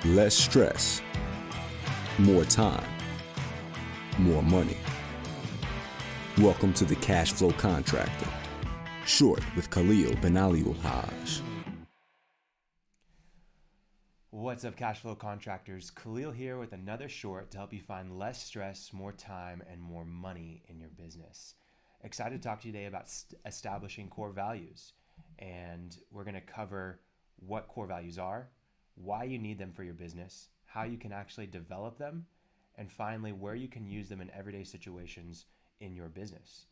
Less stress, more time, more money. Welcome to the Cash Flow Contractor, short with Khalil bin Ali Haj. What's up, cash flow contractors? Khalil here with another short to help you find less stress, more time, and more money in your business. Excited to talk to you today about establishing core values. And we're going to cover what core values are, why you need them for your business, how you can actually develop them, and finally, where you can use them in everyday situations in your business.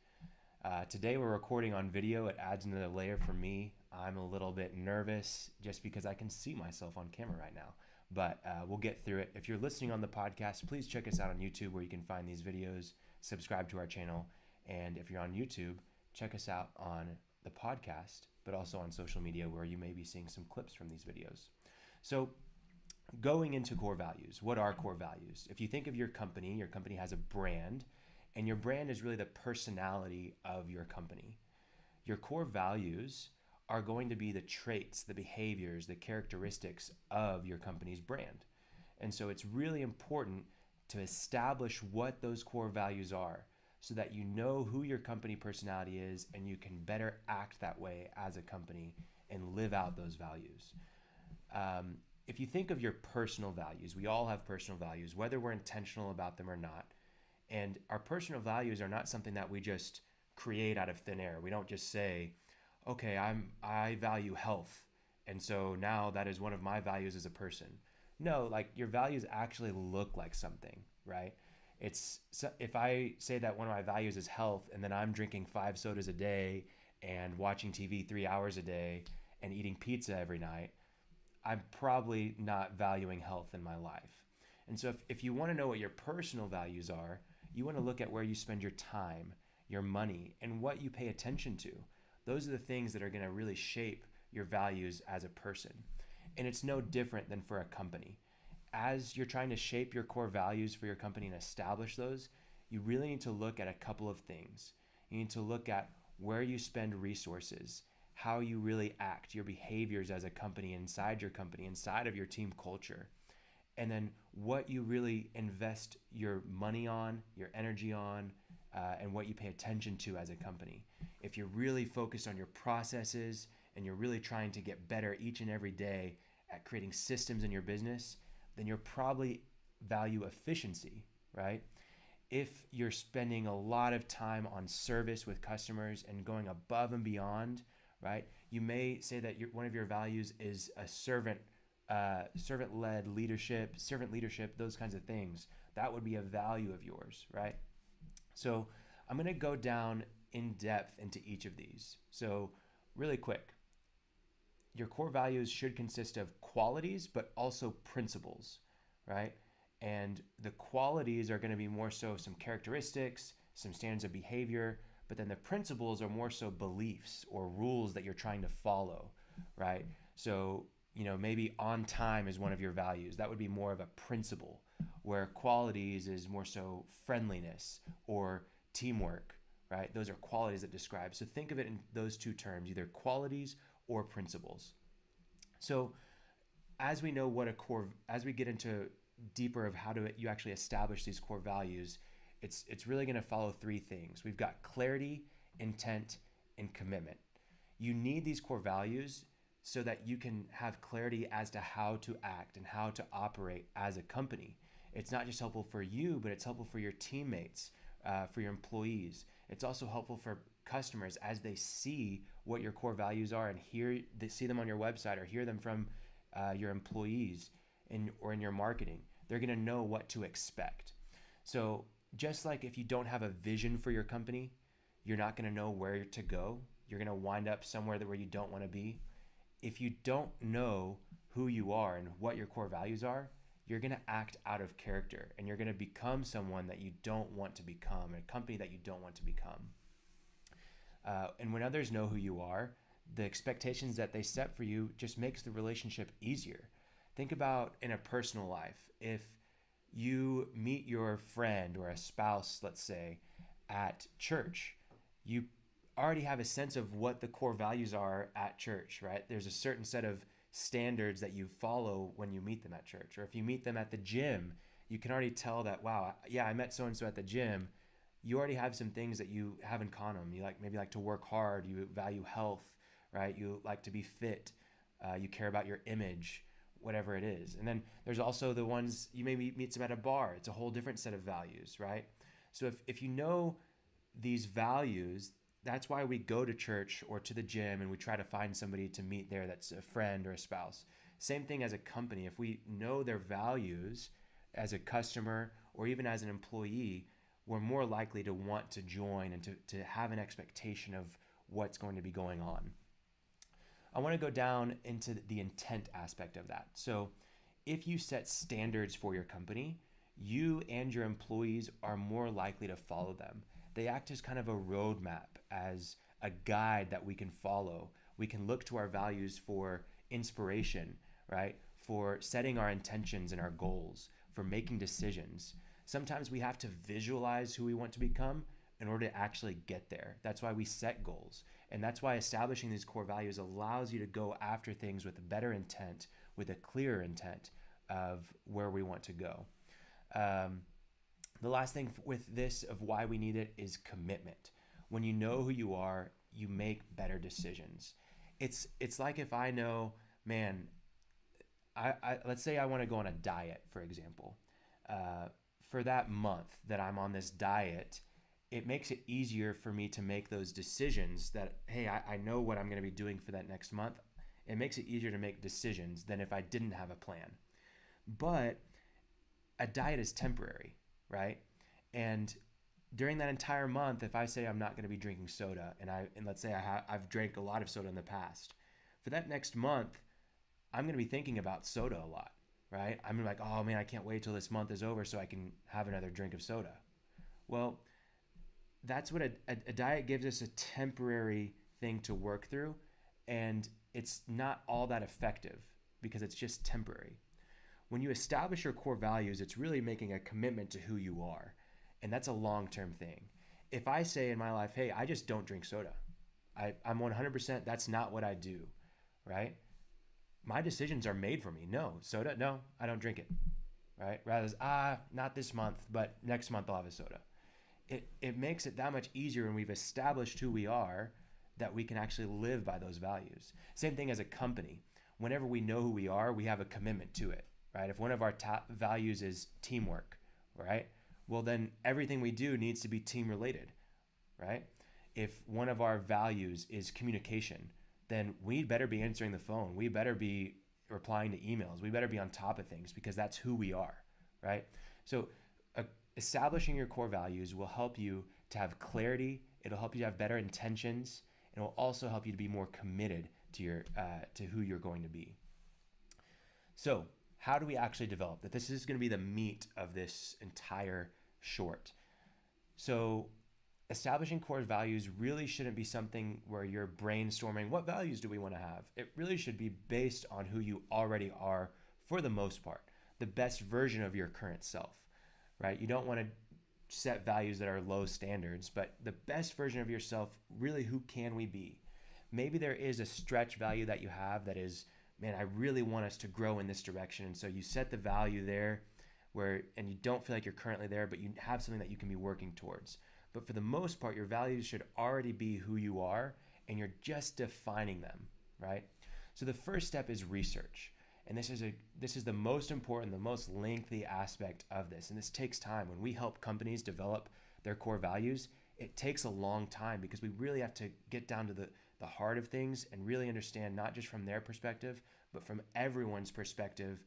Today we're recording on video. It adds another layer for me. I'm a little bit nervous just because I can see myself on camera right now, but we'll get through it. If you're listening on the podcast, please check us out on YouTube where you can find these videos, subscribe to our channel, and if you're on YouTube, check us out on the podcast, but also on social media where you may be seeing some clips from these videos. So going into core values, what are core values? If you think of your company has a brand, and your brand is really the personality of your company. Your core values are going to be the traits, the behaviors, the characteristics of your company's brand. And so it's really important to establish what those core values are so that you know who your company personality is and you can better act that way as a company and live out those values. If you think of your personal values, we all have personal values, whether we're intentional about them or not. And our personal values are not something that we just create out of thin air. We don't just say, okay, I value health, and so now that is one of my values as a person. No, like your values actually look like something, right? If I say that one of my values is health, and then I'm drinking 5 sodas a day and watching TV 3 hours a day and eating pizza every night, I'm probably not valuing health in my life. And so if you want to know what your personal values are, you want to look at where you spend your time, your money, and what you pay attention to. Those are the things that are going to really shape your values as a person. And it's no different than for a company. As you're trying to shape your core values for your company and establish those, you really need to look at a couple of things. You need to look at where you spend resources, how you really act, your behaviors as a company, inside of your team culture. And then what you really invest your money on, your energy on, and what you pay attention to as a company. If you're really focused on your processes and you're really trying to get better each and every day at creating systems in your business, then you'll probably value efficiency, right? If you're spending a lot of time on service with customers and going above and beyond, right? You may say that one of your values is a servant-led leadership, servant leadership, those kinds of things. That would be a value of yours, right? So I'm going to go down in depth into each of these. So really quick, your core values should consist of qualities, but also principles, right? And the qualities are going to be more so some characteristics, some standards of behavior, but then the principles are more so beliefs or rules that you're trying to follow, right? So maybe on time is one of your values. That would be more of a principle, where qualities is more so friendliness or teamwork, right? Those are qualities that describe. So think of it in those two terms, either qualities or principles. So as we know as we get into deeper of how you actually establish these core values, it's really going to follow 3 things. We've got clarity, intent, and commitment. You need these core values so that you can have clarity as to how to act and how to operate as a company. It's not just helpful for you, but it's helpful for your teammates, for your employees. It's also helpful for customers as they see what your core values are and they see them on your website or hear them from your employees or in your marketing. They're going to know what to expect. So just like if you don't have a vision for your company, you're not going to know where to go. You're going to wind up somewhere where you don't want to be. If you don't know who you are and what your core values are, you're going to act out of character and you're going to become someone that you don't want to become, a company that you don't want to become. And when others know who you are, the expectations that they set for you just makes the relationship easier. Think about in a personal life. If you meet your friend or a spouse, let's say, at church, you already have a sense of what the core values are at church, right? There's a certain set of standards that you follow when you meet them at church. Or if you meet them at the gym, you can already tell that, wow, yeah, I met so-and-so at the gym. You already have some things that you have in common. You maybe like to work hard. You value health, right? You like to be fit. You care about your image, whatever it is. And then there's also the ones you maybe meet some at a bar. It's a whole different set of values, right? So if you know these values, that's why we go to church or to the gym and we try to find somebody to meet there that's a friend or a spouse. Same thing as a company. If we know their values as a customer or even as an employee, we're more likely to want to join and to have an expectation of what's going to be going on. I want to go down into the intent aspect of that. So if you set standards for your company, you and your employees are more likely to follow them. They act as kind of a roadmap, as a guide that we can follow. We can look to our values for inspiration, right? For setting our intentions and our goals, for making decisions. Sometimes we have to visualize who we want to become in order to actually get there. That's why we set goals. And that's why establishing these core values allows you to go after things with a better intent, with a clearer intent of where we want to go. The last thing with this of why we need it is commitment. When you know who you are, you make better decisions. It's like if I know, man, let's say I want to go on a diet, for example. For that month that I'm on this diet, it makes it easier for me to make those decisions that, hey, I know what I'm going to be doing for that next month. It makes it easier to make decisions than if I didn't have a plan. But a diet is temporary, right? And during that entire month, if I say I'm not going to be drinking soda, and let's say I've drank a lot of soda in the past, for that next month, I'm going to be thinking about soda a lot, right? I'm like, oh man, I can't wait till this month is over so I can have another drink of soda. Well, that's what a diet gives us, a temporary thing to work through, and it's not all that effective because it's just temporary. When you establish your core values, it's really making a commitment to who you are, and that's a long-term thing. If I say in my life, hey, I just don't drink soda, I'm 100%, that's not what I do, right? My decisions are made for me. No, soda, no, I don't drink it, right? Rather than, not this month, but next month I'll have a soda. It makes it that much easier when we've established who we are that we can actually live by those values. Same thing as a company. Whenever we know who we are, we have a commitment to it, right? If one of our top values is teamwork, right? Well, then everything we do needs to be team related, right? If one of our values is communication, then we better be answering the phone. We better be replying to emails. We better be on top of things because that's who we are, right? So establishing your core values will help you to have clarity. It'll help you to have better intentions. And it will also help you to be more committed to who you're going to be. So how do we actually develop that? This is going to be the meat of this entire short. So establishing core values really shouldn't be something where you're brainstorming, what values do we want to have? It really should be based on who you already are for the most part, the best version of your current self, right? You don't want to set values that are low standards, but the best version of yourself, really, who can we be? Maybe there is a stretch value that you have that is, man, I really want us to grow in this direction. And so you set the value there and you don't feel like you're currently there, but you have something that you can be working towards. But for the most part, your values should already be who you are, and you're just defining them, right? So the first step is research. And this is the most important, the most lengthy aspect of this. And this takes time. When we help companies develop their core values, it takes a long time because we really have to get down to the heart of things and really understand, not just from their perspective, but from everyone's perspective,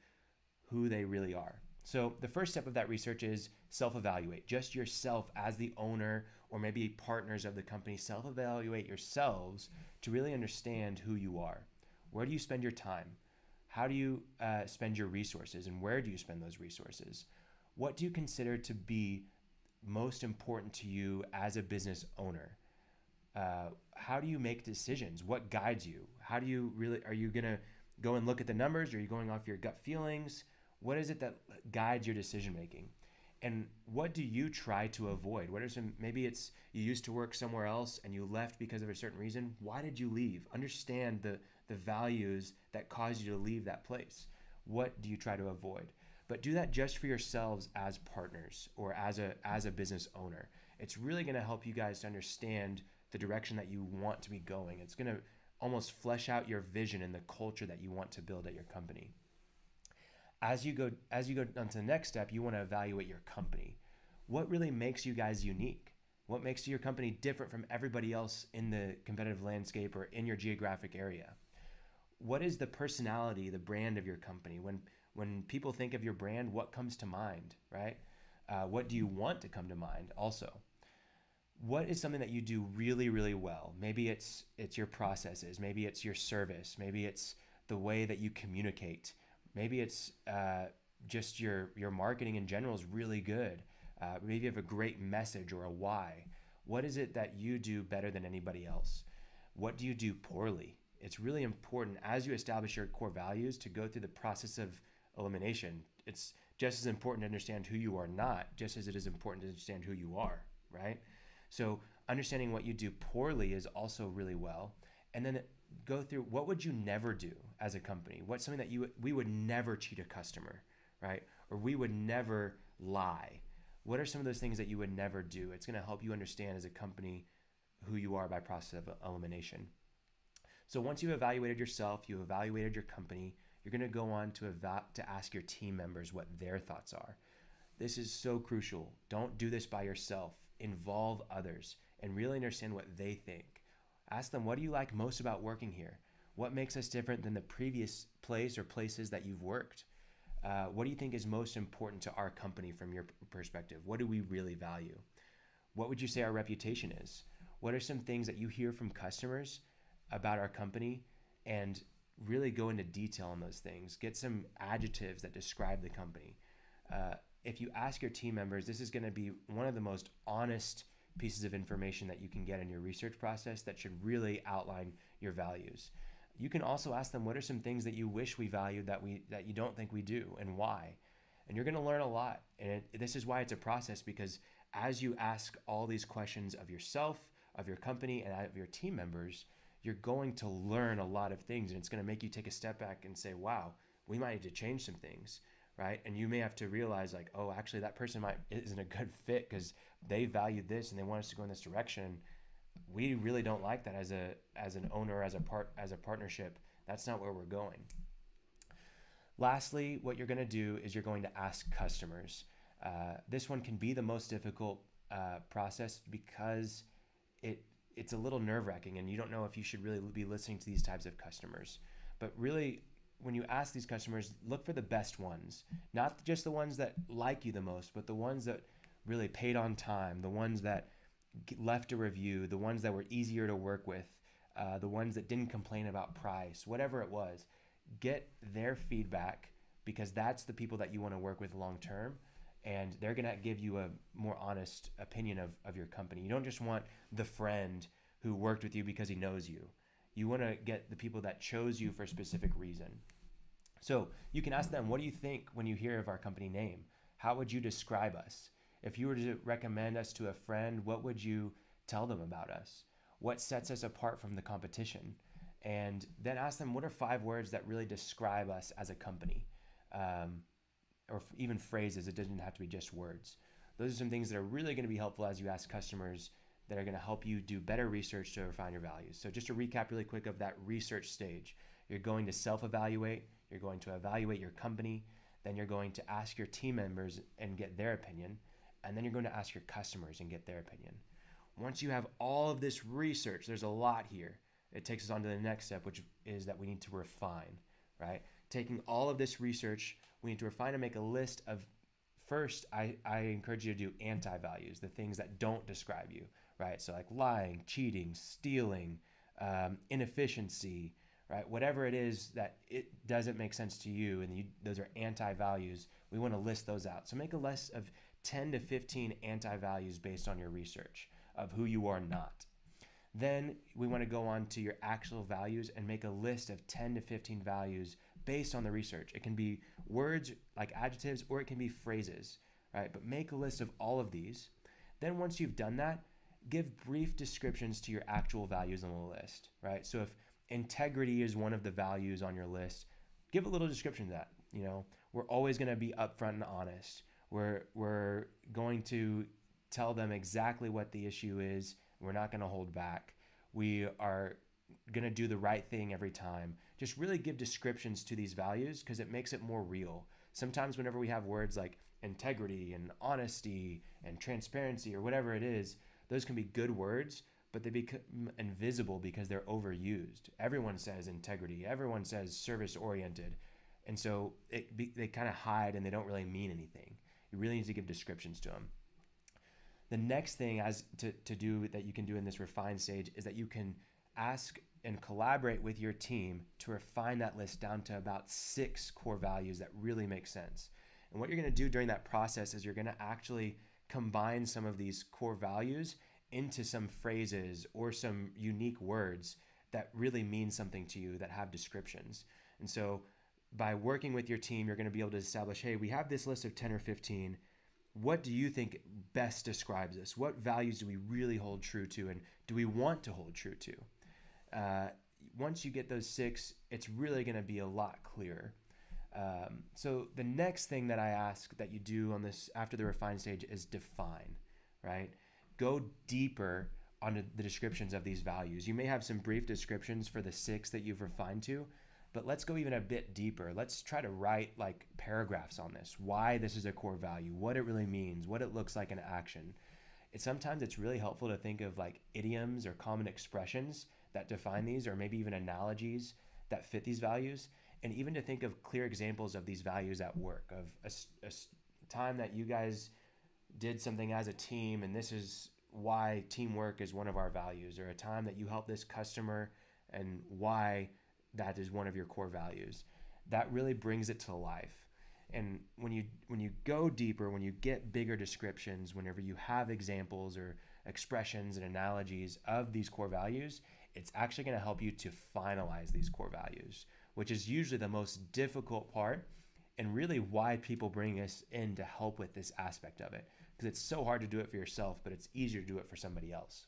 who they really are. So the first step of that research is self-evaluate. Just yourself as the owner or maybe partners of the company, self-evaluate yourselves to really understand who you are. Where do you spend your time? How do you spend your resources, and where do you spend those resources? What do you consider to be most important to you as a business owner? How do you make decisions? What guides you? Are you going to go and look at the numbers? Are you going off your gut feelings? What is it that guides your decision making? And what do you try to avoid? Maybe you used to work somewhere else and you left because of a certain reason. Why did you leave? Understand the the values that cause you to leave that place. What do you try to avoid? But do that just for yourselves as partners or as a business owner. It's really going to help you guys to understand the direction that you want to be going. It's going to almost flesh out your vision and the culture that you want to build at your company. As you go on to the next step, you want to evaluate your company. What really makes you guys unique? What makes your company different from everybody else in the competitive landscape or in your geographic area? What is the personality, the brand of your company? When people think of your brand, what comes to mind, right? What do you want to come to mind also? What is something that you do really, really well? Maybe it's your processes. Maybe it's your service. Maybe it's the way that you communicate. Maybe it's just your marketing in general is really good. Maybe you have a great message or a why. What is it that you do better than anybody else? What do you do poorly? It's really important as you establish your core values to go through the process of elimination. It's just as important to understand who you are not, just as it is important to understand who you are, right? So understanding what you do poorly is also really well. And then go through what would you never do as a company? What's something that we would never cheat a customer, right? Or we would never lie. What are some of those things that you would never do? It's going to help you understand as a company who you are by process of elimination. So once you've evaluated yourself, you've evaluated your company, you're going to go on to ask your team members what their thoughts are. This is so crucial. Don't do this by yourself. Involve others and really understand what they think. Ask them, what do you like most about working here? What makes us different than the previous place or places that you've worked? What do you think is most important to our company from your perspective? What do we really value? What would you say our reputation is? What are some things that you hear from customers about our company? And really go into detail on those things. Get some adjectives that describe the company. If you ask your team members, this is going to be one of the most honest pieces of information that you can get in your research process that should really outline your values. You can also ask them, what are some things that you wish we valued that you don't think we do, and why? And you're going to learn a lot. And this is why it's a process, because as you ask all these questions of yourself, of your company, and of your team members, you're going to learn a lot of things, and it's going to make you take a step back and say, wow, we might need to change some things, right? And you may have to realize like, oh, actually that person isn't a good fit because they valued this and they want us to go in this direction. We really don't like that as an owner, as a partnership. That's not where we're going. Lastly, what you're going to do is you're going to ask customers. This one can be the most difficult process because it's a little nerve-wracking and you don't know if you should really be listening to these types of customers. But really, when you ask these customers, look for the best ones, not just the ones that like you the most, but the ones that really paid on time, the ones that left a review, the ones that were easier to work with, the ones that didn't complain about price, whatever it was. Get their feedback, because that's the people that you want to work with long term, and they're going to give you a more honest opinion of your company. You don't just want the friend who worked with you because he knows you. You want to get the people that chose you for a specific reason. So you can ask them, what do you think when you hear of our company name? How would you describe us? If you were to recommend us to a friend, what would you tell them about us? What sets us apart from the competition? And then ask them, what are 5 words that really describe us as a company? Or even phrases. It doesn't have to be just words. Those are some things that are really going to be helpful as you ask customers, that are going to help you do better research to refine your values. So just to recap really quick of that research stage, you're going to self-evaluate, you're going to evaluate your company, then you're going to ask your team members and get their opinion, and then you're going to ask your customers and get their opinion. Once you have all of this research, there's a lot here. It takes us on to the next step, which is that we need to refine, right? Taking all of this research, we need to refine and make a list of, first, I encourage you to do anti-values, the things that don't describe you, right? So like lying, cheating, stealing, inefficiency, right? Whatever it is that it doesn't make sense to you, and those are anti-values, we want to list those out. So make a list of 10 to 15 anti-values based on your research of who you are not. Then we want to go on to your actual values and make a list of 10 to 15 values based on the research. It can be words like adjectives, or it can be phrases, right? But make a list of all of these. Then once you've done that, give brief descriptions to your actual values on the list, right? So integrity is one of the values on your list. Give a little description of that. We're always going to be upfront and honest. We're going to tell them exactly what the issue is. We're not going to hold back. We are going to do the right thing every time. Just really give descriptions to these values because it makes it more real. Sometimes whenever we have words like integrity and honesty and transparency or whatever it is, those can be good words, but they become invisible because they're overused. Everyone says integrity. Everyone says service oriented. And so they kind of hide and they don't really mean anything. You really need to give descriptions to them. The next thing to do that you can do in this refined stage is that you can ask and collaborate with your team to refine that list down to about 6 core values that really make sense. And what you're going to do during that process is you're going to actually combine some of these core values into some phrases or some unique words that really mean something to you, that have descriptions. And so by working with your team, you're going to be able to establish, hey, we have this list of 10 or 15. What do you think best describes us? What values do we really hold true to, and do we want to hold true to? Once you get those 6, it's really going to be a lot clearer. So the next thing that I ask that you do on this after the refined stage is define, right? Go deeper on the descriptions of these values. You may have some brief descriptions for the 6 that you've refined to, but let's go even a bit deeper. Let's try to write like paragraphs on this, why this is a core value, what it really means, what it looks like in action. Sometimes it's really helpful to think of like idioms or common expressions that define these, or maybe even analogies that fit these values, and even to think of clear examples of these values at work, of a time that you guys did something as a team, and this is why teamwork is one of our values, or a time that you helped this customer and why that is one of your core values. That really brings it to life. And when you go deeper, when you get bigger descriptions, whenever you have examples or expressions and analogies of these core values, it's actually going to help you to finalize these core values, which is usually the most difficult part, and really why people bring us in to help with this aspect of it, because it's so hard to do it for yourself, but it's easier to do it for somebody else.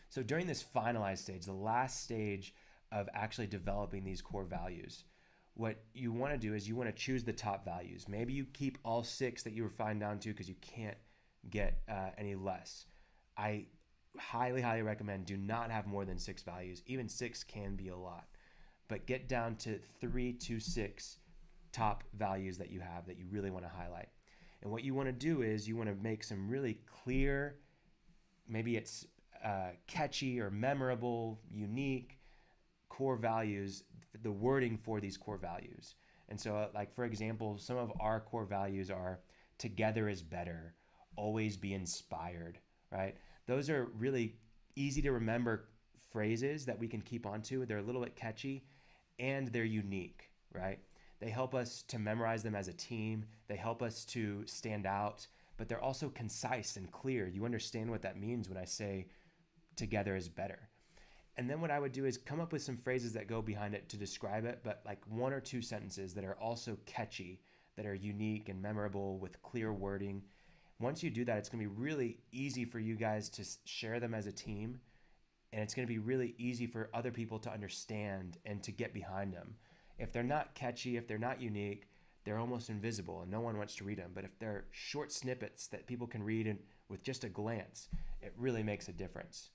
So during this finalized stage, the last stage of actually developing these core values, what you want to do is you want to choose the top values. Maybe you keep all 6 that you refine down to because you can't get any less. I highly recommend do not have more than 6 values. Even 6 can be a lot, but get down to 3 to 6 top values that you have that you really want to highlight. And what you want to do is you want to make some really clear, maybe it's catchy or memorable, unique core values, the wording for these core values. And so like, for example, some of our core values are together is better, always be inspired, right? Those are really easy to remember phrases that we can keep onto. They're a little bit catchy and they're unique, right? They help us to memorize them as a team. They help us to stand out, but they're also concise and clear. You understand what that means when I say together is better. And then what I would do is come up with some phrases that go behind it to describe it, but like 1 or 2 sentences that are also catchy, that are unique and memorable with clear wording. Once you do that, it's going to be really easy for you guys to share them as a team, and it's going to be really easy for other people to understand and to get behind them. If they're not catchy, if they're not unique, they're almost invisible and no one wants to read them. But if they're short snippets that people can read and with just a glance, it really makes a difference.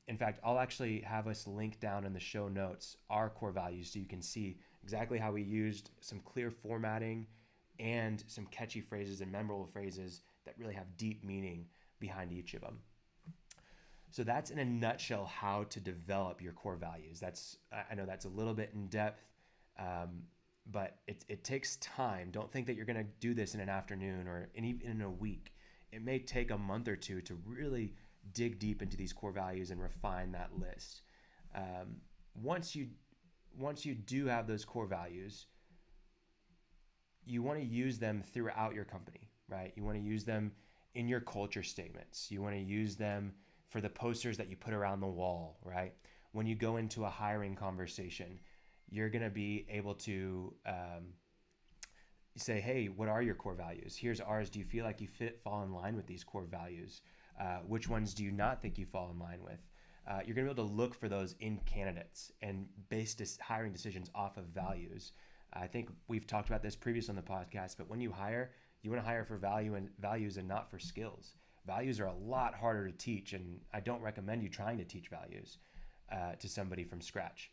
In fact, I'll actually have us link down in the show notes our core values so you can see exactly how we used some clear formatting and some catchy phrases and memorable phrases that really have deep meaning behind each of them. So that's in a nutshell how to develop your core values. I know that's a little bit in depth, but it takes time. Don't think that you're going to do this in an afternoon or even in a week. It may take a month or 2 to really dig deep into these core values and refine that list. Once you do have those core values, you want to use them throughout your company, right? You want to use them in your culture statements. You want to use them for the posters that you put around the wall, right? When you go into a hiring conversation, you're going to be able to say, hey, what are your core values? Here's ours. Do you feel like you fall in line with these core values? Which ones do you not think you fall in line with? you're going to be able to look for those in candidates and base hiring decisions off of values. I think we've talked about this previously on the podcast, but when you hire, you want to hire for values and not for skills. Values are a lot harder to teach, and I don't recommend you trying to teach values to somebody from scratch.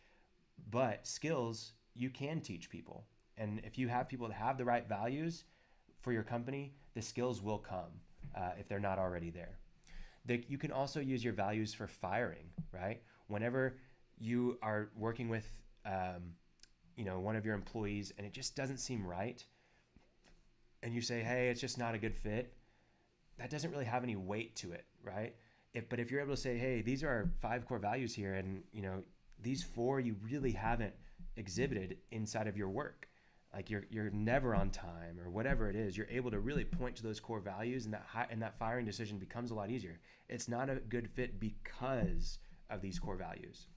But skills, you can teach people. And if you have people that have the right values for your company, the skills will come if they're not already there. You can also use your values for firing, right? Whenever you are working with one of your employees and it just doesn't seem right, and you say, hey, it's just not a good fit, that doesn't really have any weight to it, right? But if you're able to say, hey, these are our 5 core values here, and these 4 you really haven't exhibited inside of your work, like you're never on time or whatever it is, you're able to really point to those core values, and that firing decision becomes a lot easier. It's not a good fit because of these core values.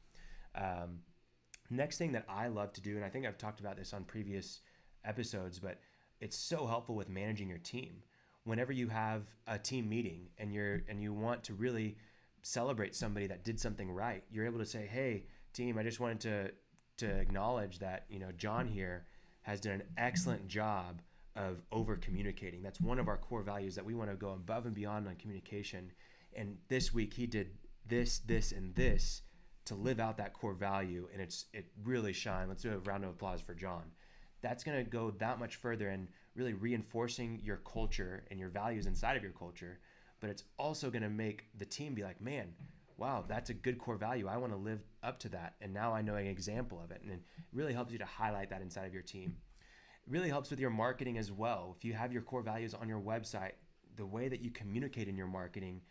Next thing that I love to do, and I think I've talked about this on previous episodes, but it's so helpful with managing your team. Whenever you have a team meeting and you want to really celebrate somebody that did something right, you're able to say, hey, team, I just wanted to acknowledge that, John here has done an excellent job of over communicating. That's one of our core values, that we want to go above and beyond on communication. And this week he did this, and this to live out that core value, and it really shined. Let's do a round of applause for John. That's going to go that much further in really reinforcing your culture and your values inside of your culture. But it's also going to make the team be like, man, wow, that's a good core value. I want to live up to that. And now I know an example of it. And it really helps you to highlight that inside of your team. It really helps with your marketing as well. If you have your core values on your website, the way that you communicate in your marketing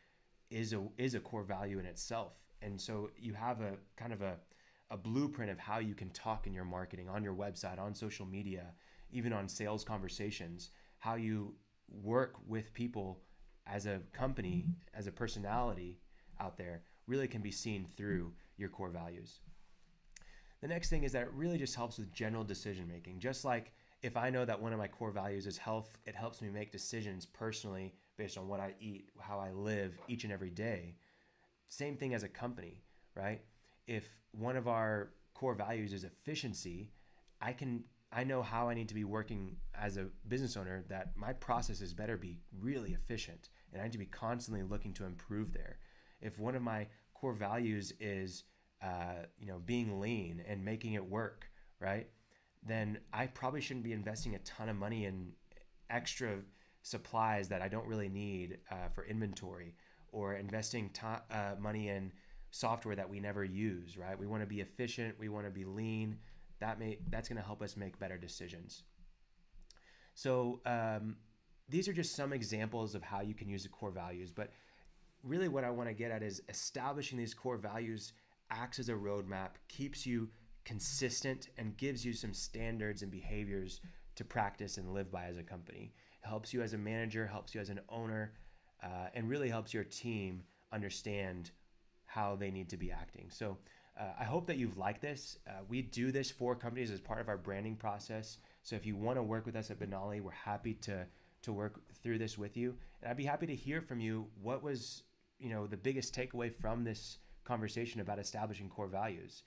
is a core value in itself. And so you have a kind of a blueprint of how you can talk in your marketing on your website, on social media, even on sales conversations, how you work with people as a company, as a personality out there, really can be seen through your core values. The next thing is that it really just helps with general decision making. Just like if I know that one of my core values is health, it helps me make decisions personally based on what I eat, how I live each and every day. Same thing as a company, right? If one of our core values is efficiency, I know how I need to be working as a business owner, that my processes better be really efficient, and I need to be constantly looking to improve there. If one of my core values is being lean and making it work, right? Then I probably shouldn't be investing a ton of money in extra supplies that I don't really need for inventory, or investing money in software that we never use, right? We want to be efficient. We want to be lean. That's going to help us make better decisions. So these are just some examples of how you can use the core values. But really what I want to get at is establishing these core values acts as a roadmap, keeps you consistent, and gives you some standards and behaviors to practice and live by as a company. It helps you as a manager, helps you as an owner, and really helps your team understand how they need to be acting. So I hope that you've liked this. We do this for companies as part of our branding process. So if you want to work with us at Benali, we're happy to work through this with you. And I'd be happy to hear from you. What was, the biggest takeaway from this conversation about establishing core values?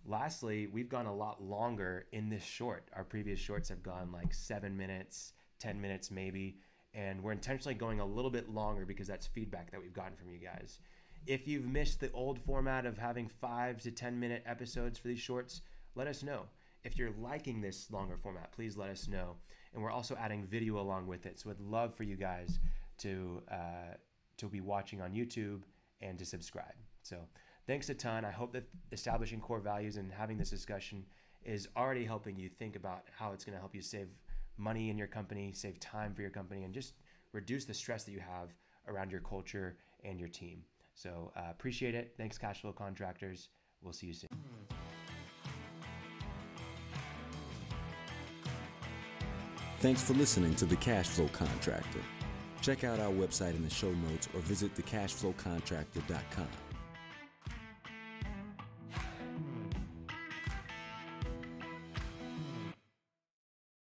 Lastly, we've gone a lot longer in this short. Our previous shorts have gone like 7 minutes, 10 minutes maybe. And we're intentionally going a little bit longer because that's feedback that we've gotten from you guys. If you've missed the old format of having 5 to 10 minute episodes for these shorts, let us know. If you're liking this longer format, please let us know. And we're also adding video along with it. So I'd love for you guys to be watching on YouTube and to subscribe. So thanks a ton. I hope that establishing core values and having this discussion is already helping you think about how it's going to help you save money in your company, save time for your company, and just reduce the stress that you have around your culture and your team. So appreciate it. Thanks, Cashflow Contractors. We'll see you soon. Thanks for listening to The Cashflow Contractor. Check out our website in the show notes or visit thecashflowcontractor.com.